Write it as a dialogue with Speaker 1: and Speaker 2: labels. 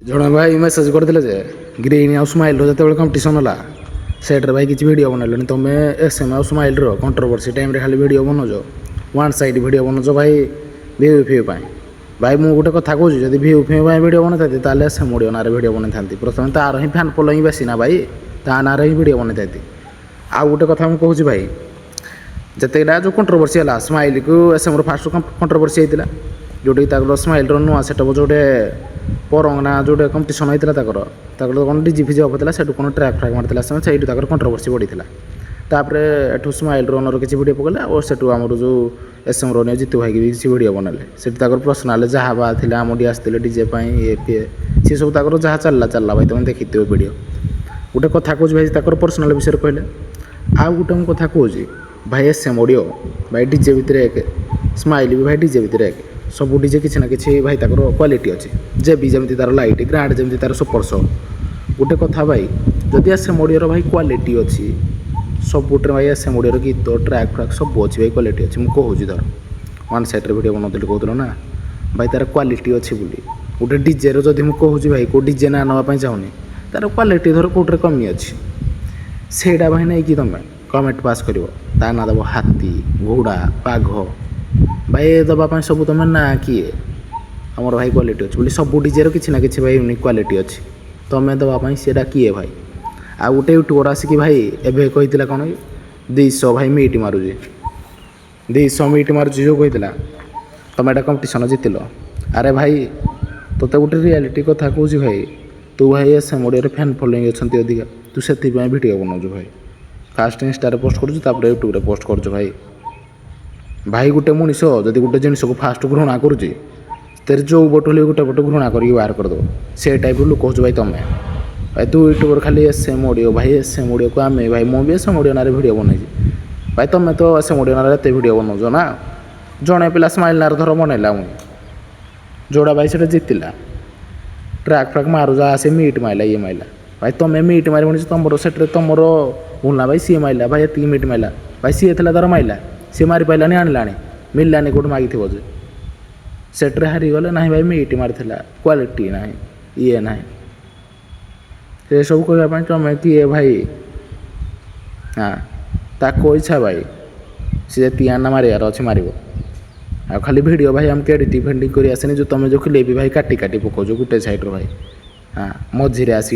Speaker 1: ଜଣେ ଭାଇ ମେସେଜ୍ କରିଥିଲେ ଯେ ଗ୍ରୀନ୍ ଆଉ ସ୍ମାଇଲ୍ର ଯେତେବେଳେ କମ୍ପିଟିସନ୍ ହେଲା ସେଠାରେ ଭାଇ କିଛି ଭିଡ଼ିଓ ବନେଇଲନି ତୁମେ SM ଆଉ ସ୍ମାଇଲ୍ର କଣ୍ଟ୍ରୋଭର୍ସି ଟାଇମ୍ରେ ଖାଲି ଭିଡ଼ିଓ ବନଉଛ ୱାନ୍ ସାଇଡ଼୍ ଭିଡ଼ିଓ ବନଉଛ ଭାଇ ଭିୟୁ ଫିୟୁ ପାଇଁ। ଭାଇ ମୁଁ ଗୋଟେ କଥା କହୁଛି ଯଦି ଭିୟୁ ଫିୟୁ ପାଇଁ ଭିଡ଼ିଓ ବନେଇଥାନ୍ତି ତାହେଲେ SM ଅଡ଼ିଓ ନାଁରେ ଭିଡ଼ିଓ ବନେଇଥାନ୍ତି। ପ୍ରଥମେ ତାର ହିଁ ଫ୍ୟାନ୍ ଫଲୋଇଂ ବେଶୀ ନା ଭାଇ, ତା ନାଁରେ ହିଁ ଭିଡ଼ିଓ ବନେଇଥାନ୍ତି। ଆଉ ଗୋଟେ କଥା ମୁଁ କହୁଛି ଭାଇ, ଯେତେଟା ଯେଉଁ କଣ୍ଟ୍ରୋଭର୍ସି ହେଲା ସ୍ମାଇଲ୍କୁ SMର ଫାଷ୍ଟ କଣ୍ଟ୍ରୋଭର୍ସି ହେଇଥିଲା ଯେଉଁଟାକି ତାଙ୍କର ସ୍ମାଇଲ୍ର ନୂଆ ସେଟଅପ୍ ଯେଉଁଟେ ପରଙ୍ଗନା ଯେଉଁଟା କମ୍ପିଟିସନ୍ ହେଇଥିଲା ତାଙ୍କର କ'ଣ ଡିଜି ଫିଜି ଅଫ୍ ଥିଲା ସେଠୁ କ'ଣ ଟ୍ରାକ୍ ଫ୍ରାକ୍ ମାରିଥିଲା ସେମାନେ ସେଇଠୁ ତାଙ୍କର କଣ୍ଟ୍ରୋଭର୍ସି ବଢ଼ିଥିଲା। ତାପରେ ଏଠୁ ସ୍ମାଇଲ୍ର ଓନର୍ କିଛି ଭିଡ଼ିଓ ପକେଇଲେ ଆଉ ସେଠୁ ଆମର ଯେଉଁ SMର ଓନର୍ ଜିତୁ ଭାଇକି ବି କିଛି ଭିଡ଼ିଓ ବନେଇଲେ। ସେଠି ତାଙ୍କର ପର୍ସନାଲ୍ ଯାହା ବା ଥିଲା ଆମଠି ଆସିଥିଲେ ଡିଜେ ପାଇଁ ସେ ସବୁ ତାଙ୍କର ଯାହା ଚାଲିଲା ଭାଇ ତୁମେ ଦେଖିଥିବ ଭିଡ଼ିଓ। ଗୋଟେ କଥା କହୁଛି ଭାଇ ତାଙ୍କର ପର୍ସନାଲ୍ ବିଷୟରେ କହିଲେ। ଆଉ ଗୋଟେ ମୁଁ କଥା କହୁଛି ଭାଇ SM ଅଡ଼ିଓ ଭାଇ ଡିଜେ ଭିତରେ ଏକ, ସ୍ମାଇଲ୍ ବି ଭାଇ ଡିଜେ ଭିତରେ ଏକ, ସବୁ ଡିଜେ କିଛି ନା କିଛି ଭାଇ ତାଙ୍କର କ୍ୱାଲିଟି ଅଛି। JB ଯେମିତି ତାର ଲାଇଟ୍, ଗ୍ରାଣ୍ଡ ଯେମିତି ତାର ସୁପର ଶୋ। ଗୋଟେ କଥା ଭାଇ ଯଦି SM ଅଡ଼ିଓର ଭାଇ କ୍ୱାଲିଟି ଅଛି ସବୁଥିରେ ଭାଇ SM ଅଡ଼ିଓର ଗୀତ ଟ୍ରାକ୍ ଫ୍ରାକ୍ ସବୁ ଅଛି ଭାଇ କ୍ୱାଲିଟି ଅଛି। ମୁଁ କହୁଛି ଧର ୱାନ୍ ସାଇଡ଼୍ରେ ଭିଡ଼ିଓ ବନାଉଥିଲି କହୁଥିଲ ନା ଭାଇ ତାର କ୍ୱାଲିଟି ଅଛି ବୋଲି। ଗୋଟେ ଡିଜେର ଯଦି ମୁଁ କହୁଛି ଭାଇ କେଉଁ ଡିଜେ ନାଁ ନେବା ପାଇଁ ଚାହୁଁନି ତାର କ୍ୱାଲିଟି ଧର କେଉଁଥିରେ କମି ଅଛି ସେଇଟା ଭାଇ ନେଇକି ତୁମେ କମେଣ୍ଟ ପାସ୍ କରିବ। ତା ନାଁ ଦେବ ହାତୀ, ଘୋଡ଼ା, ବାଘ ଭାଇ ଏ ଦେବା ପାଇଁ ସବୁ ତୁମେ ନା କିଏ ଆମର ଭାଇ କ୍ୱାଲିଟି ଅଛି ବୋଲି ସବୁ ଡିଜେର କିଛି ନା କିଛି ଭାଇ ୟୁନିକ୍ କ୍ୱାଲିଟି ଅଛି ତୁମେ ଦେବା ପାଇଁ ସେଇଟା କିଏ ଭାଇ। ଆଉ ଗୋଟେ ୟୁଟ୍ୟୁବର୍ ଆସିକି ଭାଇ ଏବେ କହିଥିଲା କ'ଣ 200 ଭାଇ ମିଟ୍ ମାରୁଛି 200 ମିଟ୍ ମାରୁଛି ଯେଉଁ କହିଥିଲା ତୁମେ ଏଇଟା କମ୍ପିଟିସନ୍ ଜିତିଲ। ଆରେ ଭାଇ ତୋତେ ଗୋଟେ ରିଆଲିଟି କଥା କହୁଛି ଭାଇ ତୁ ଭାଇ SM ଅଡ଼ିଓରେ ଫ୍ୟାନ୍ ଫଲୋଇଂ ଅଛନ୍ତି ଅଧିକା ତୁ ସେଥିପାଇଁ ଭିଡ଼ିଓ ବନାଉଛୁ ଭାଇ। ଫାଷ୍ଟ ଇନଷ୍ଟାରେ ପୋଷ୍ଟ କରୁଛୁ ତାପରେ ୟୁଟ୍ୟୁବରେ ପୋଷ୍ଟ କରୁଛୁ ଭାଇ। ଭାଇ ଗୋଟେ ମଣିଷ ଯଦି ଗୋଟେ ଜିନିଷକୁ ଫାଷ୍ଟ ଘୃଣା କରୁଛି ତେରେ ଯେଉଁ ପଟୁ ହେଲେ ଗୋଟେ ପଟୁ ଘୃଣା କରିକି ବାହାର କରିଦେବ ସେ ଟାଇପ୍ର ଲୋକ ହେଉଛୁ ଭାଇ ତୁମେ। ଭାଇ ତୁ ୟୁଟ୍ୟୁବର ଖାଲି SM ଅଡ଼ିଓ ଭାଇ SM ଅଡ଼ିଓକୁ ଆମେ ଭାଇ ମୁଁ ବି SM ଅଡ଼ିଓ ନାଁରେ ଭିଡ଼ିଓ ବନେଇଛି ଭାଇ ତୁମେ ତ SM ଅଡ଼ିଓ ନାଁରେ ଏତେ ଭିଡ଼ିଓ ବନାଉଛ ନା। ଜଣେ ପିଲା ସ୍ମାଇଲ୍ ନାଁରେ ଧର ବନେଇଲା ମୁଁ ଯେଉଁଟା ଭାଇ ସେଇଟା ଜିତିଲା ଟ୍ରାକ୍ ଫ୍ରାକ୍ ମାରୁଛା ସେ ମିଟ୍ ମାଇଲା ଇଏ ମାଇଲା ଭାଇ ତୁମେ ମିଟ୍ ମାରିବନି ତୁମର ସେଠାରେ ତୁମର ଭୁଲ ନା ଭାଇ ସିଏ ମାଇଲା ଭାଇ ଏତିକି ମିଟ୍ ମାଇଲା ଭାଇ ସିଏ ଥିଲା ତାର ମାଇଲା ସିଏ ମାରି ପାଇଲାନି ଆଣିଲାଣି ମିଳିଲାନି କେଉଁଠୁ ମାଗିଥିବ ଯେ ସେଠାରେ ହାରିଗଲେ ନାହିଁ ଭାଇ ମିଟ୍ ମାରିଥିଲା କ୍ୱାଲିଟି ନାହିଁ ଇଏ ନାହିଁ ସେସବୁ କହିବା ପାଇଁ ତୁମେ କିଏ ଭାଇ। ହଁ ତାକୁ ଇଚ୍ଛା ଭାଇ ସେ ଯେତିକି ଆନା ମାରିବାର ଅଛି ମାରିବ। ଆଉ ଖାଲି ଭିଡ଼ିଓ ଭାଇ ଆମକୁ ଏଡ଼ିଟିଂ ଫେଡ଼ିଟିଂ କରି ଆସେନି ଯେଉଁ ତୁମେ ଯେଉଁ କ୍ଲିପ୍ ଭାଇ କାଟି ପକାଉଛ ଗୋଟେ ସାଇଡ଼୍ରୁ ଭାଇ। ହଁ ମଝିରେ ଆସି